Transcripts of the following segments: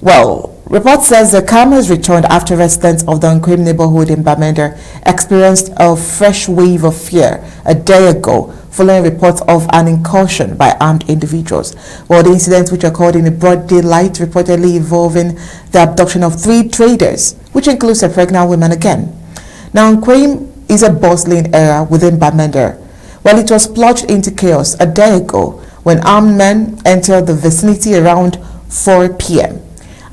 Well, report says the calm has returned after residents of the Nkwen neighborhood in Bamenda experienced a fresh wave of fear a day ago following reports of an incursion by armed individuals. Well, the incident, which occurred in the broad daylight, reportedly involving the abduction of 3 traders, which includes a pregnant woman again. Now, Nkwen is a bustling area within Bamenda. Well, it was plunged into chaos a day ago when armed men entered the vicinity around 4 p.m.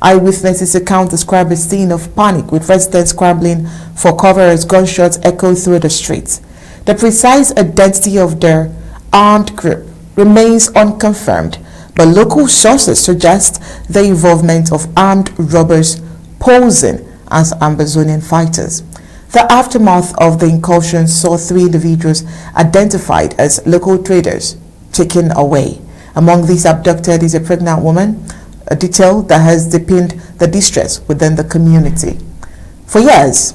Eyewitnesses account describe a scene of panic with residents scrambling for cover as gunshots echoed through the streets. The precise identity of the armed group remains unconfirmed, but local sources suggest the involvement of armed robbers posing as Ambazonian fighters. The aftermath of the incursion saw 3 individuals identified as local traders taken away. Among these abducted is a pregnant woman, a detail that has deepened the distress within the community. For years,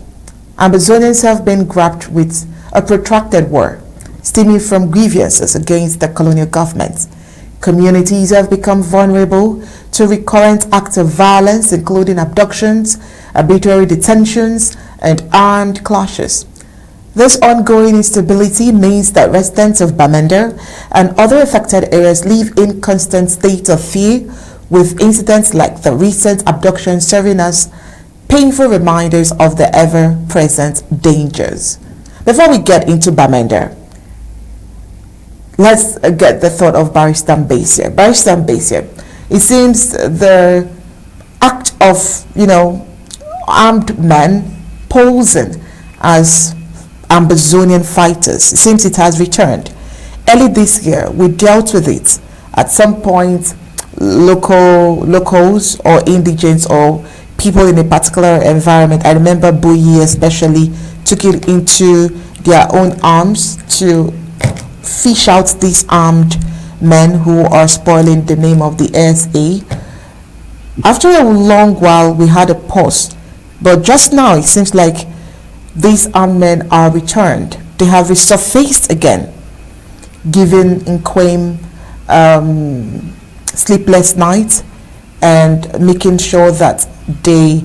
Ambazonians have been grappling with a protracted war stemming from grievances against the colonial government. Communities have become vulnerable to recurrent acts of violence, including abductions, arbitrary detentions, and armed clashes. This ongoing instability means that residents of Bamenda and other affected areas live in constant state of fear, with incidents like the recent abduction serving as painful reminders of the ever-present dangers. Before we get into Bamenda, let's get the thought of Barrister Mbasia. Barrister Mbasia, it seems the act of, armed men posing as Ambazonian fighters, it seems it has returned. Early this year, we dealt with it. At some point, locals or indigents or people in a particular environment, I remember Buyi especially, took it into their own arms to fish out these armed men who are spoiling the name of the ASA. After a long while, we had a pause, but just now it seems like these armed men are returned. They have resurfaced again, giving Nkwen sleepless nights and making sure that they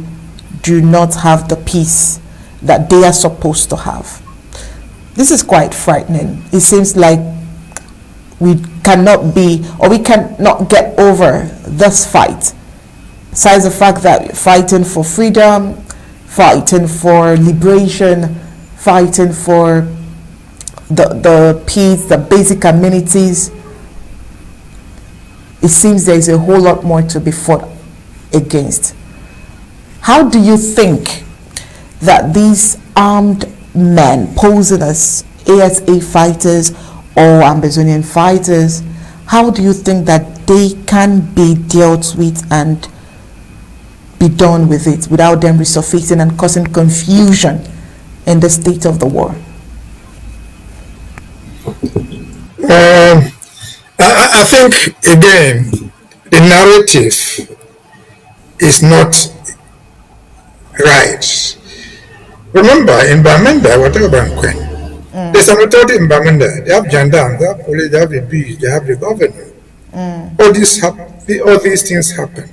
do not have the peace that they are supposed to have. This is quite frightening. It seems like we cannot get over this fight. Besides the fact that fighting for freedom, fighting for liberation, fighting for the peace, the basic amenities, it seems there is a whole lot more to be fought against. How do you think that these armed men posing as ASA fighters or Ambazonian fighters, how do you think that they can be dealt with and be done with it without them resurfacing and causing confusion in the state of the war? I think, again, the narrative is not right. Remember, in Bamenda, whatever about Nkwen, there's an authority in Bamenda. They have gendarmes, they have police, they have the beach, they have the governor. All these things happen.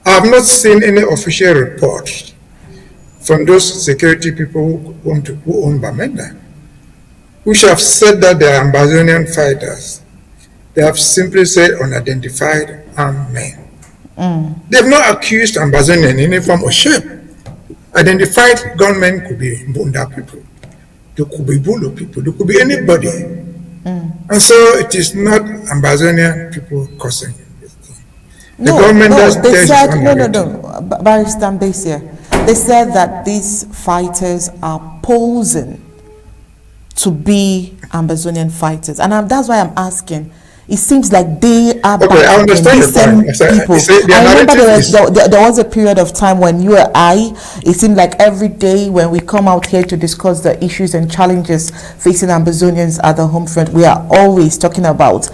I have not seen any official report from those security people who own Bamenda, which have said that they are Ambazonian fighters. They have simply said unidentified armed men. They have not accused Ambazonian in any form or shape. Identified gunmen could be Mbunda people, they could be Bulu people, they could be anybody. And so it is not Ambazonian people causing this thing. The government does they said, Barrister Mbasia, they said that these fighters are posing to be Ambazonian fighters. And that's why I'm asking. It seems like they are I understand the point. I remember there was a period of time when you and I, it seemed like every day when we come out here to discuss the issues and challenges facing Ambazonians at the home front, we are always talking about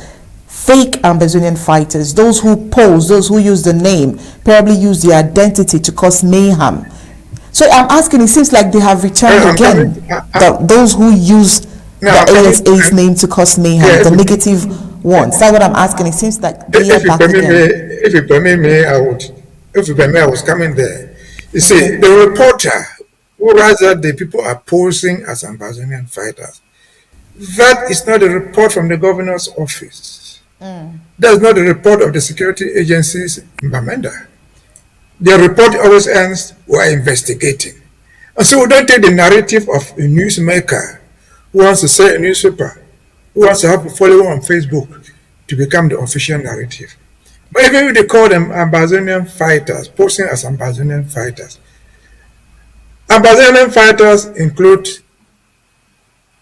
fake Ambazonian fighters, those who pose, those who use the name, probably use the identity to cause mayhem. So I'm asking, it seems like they have returned again, those who use the ASA's name to cause mayhem, the negative ones. That's what I'm asking. It seems like they are back again. If you permit me, I would if Bamenda was coming there, you see, the reporter who writes that the people are posing as Ambazonian fighters, that is not a report from the governor's office. That is not a report of the security agencies in Bamenda. Their report always ends, we're investigating. And so we don't take the narrative of a newsmaker who wants to sell a newspaper, who wants to have a follower on Facebook to become the official narrative. But even if they call them Ambazonian fighters, posing as Ambazonian fighters include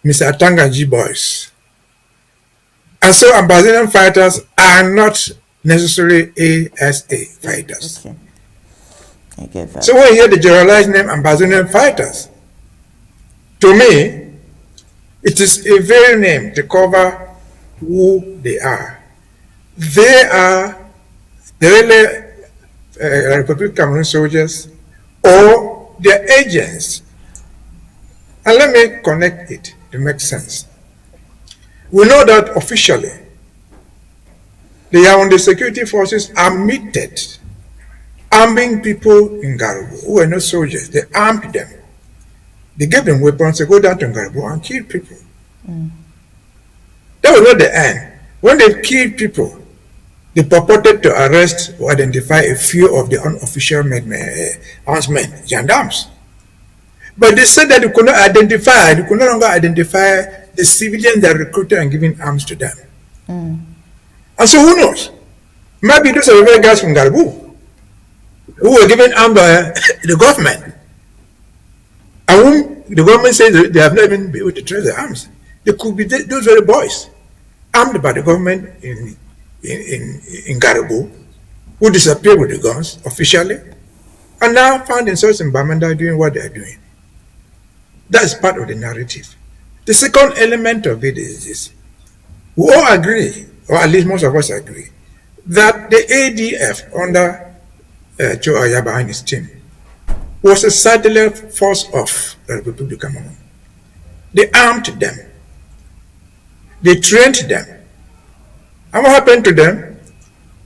Mr. Atangaji boys. And so Ambazonian fighters are not necessarily ASA fighters. Okay. I get that. So when you hear the generalized name Ambazonian fighters, to me, it is a very name to cover who they are. They are the really Republic of Cameroon soldiers or their agents. And let me connect it to make sense. We know that officially, the Yaoundé security forces admitted arming people in Garbo who were not soldiers. They armed them. They gave them weapons to go down to Garbo and kill people. That was not the end. When they killed people, they purported to arrest or identify a few of the unofficial armsmen, gendarmes. But they said that they could no longer identify the civilians that recruited and given arms to them. And so who knows? Maybe those are the very guys from Garbo who were given arms by the government, and whom the government says they have not even been able to trace their arms. They could be those very boys armed by the government in Garbo, who disappeared with the guns officially, and now found themselves in Bamenda doing what they are doing. That is part of the narrative. The second element of it is this. We all agree, or at least most of us agree, that the ADF under Joe Ayaba and his team was a satellite force of the Republic of Cameroon. They armed them. They trained them. And what happened to them?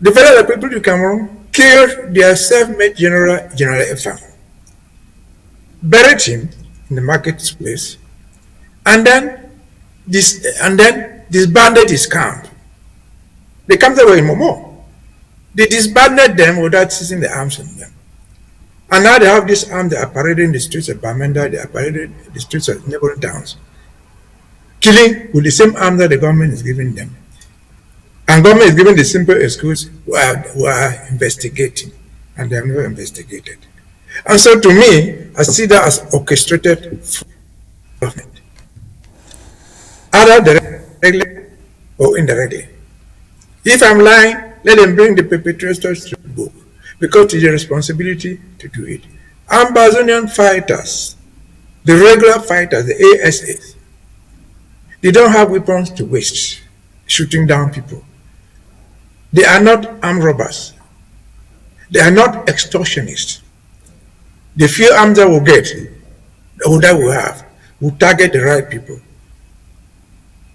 The Federal Republic of Cameroon killed their self-made General Efam, buried him in the marketplace, and then disbanded his camp. The camps that were in Momo. They disbanded them without seizing the arms from them. And now they have this arm, they are parading the streets of Bamenda, they are parading the streets of neighboring towns, killing with the same arm that the government is giving them. And government is giving the simple excuse, we are investigating, and they have never investigated. And so to me, I see that as orchestrated government, either directly or indirectly. If I'm lying, let them bring the perpetrators to the book, because it's a responsibility to do it. Ambazonian fighters, the regular fighters, the ASAs, they don't have weapons to waste shooting down people. They are not armed robbers. They are not extortionists. The few arms that we'll get, or that we have, will target the right people,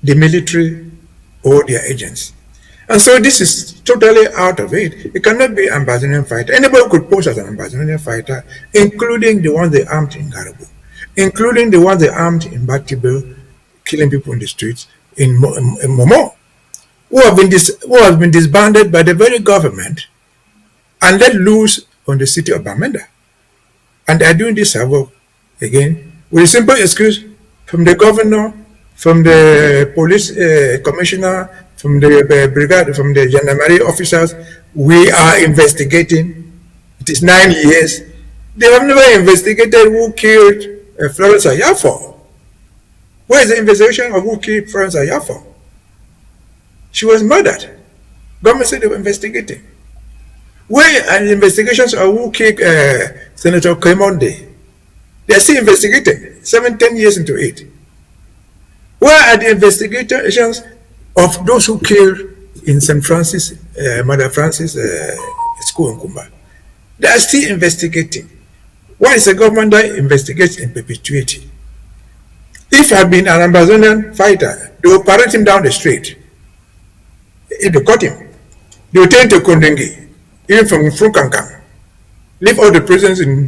the military or their agents. And so this is totally out of it. It cannot be an Ambazonian fighter. Anybody could pose as an Ambazonian fighter, including the ones they armed in Garbo, including the ones they armed in Batibo, killing people in the streets, in Momo, who have been disbanded by the very government and let loose on the city of Bamenda. And they are doing this havoc again with a simple excuse from the governor, from the police commissioner, from the brigade, from the gendarmerie officers. We are investigating. It is 9 years. They have never investigated who killed Florence Ayafo. Where is the investigation of who killed Florence Ayafo? She was murdered. Government said they were investigating. Where are the investigations of who killed Senator Kemonde? They are still investigating, 10 years into it. Where are the investigations of those who killed in St. Francis, Mother Francis school in Kumba? They are still investigating. Why is the government that investigates in perpetuity? If I had been an Ambazonian fighter, they would parade him down the street. If they caught him, they would take him to Kondengi, even from Frukankang. leave all the prisons in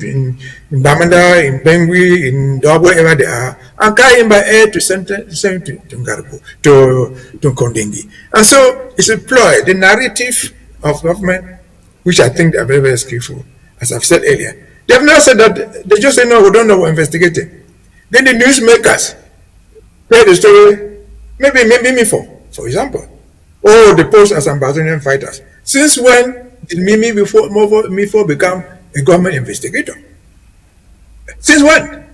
Bamenda, in Bengui, in Dabo, wherever they are, and carry him by air to send to Ngarbo, to Kondengi. And so it's a ploy, the narrative of government, which I think they are very, very skillful, as I've said earlier. They have not said that, they just say, no, we don't know, we're investigating. Then the newsmakers tell the story, maybe me for example. Oh, the post as Ambazonian fighters. Since when did Mifo become a government investigator? Since when?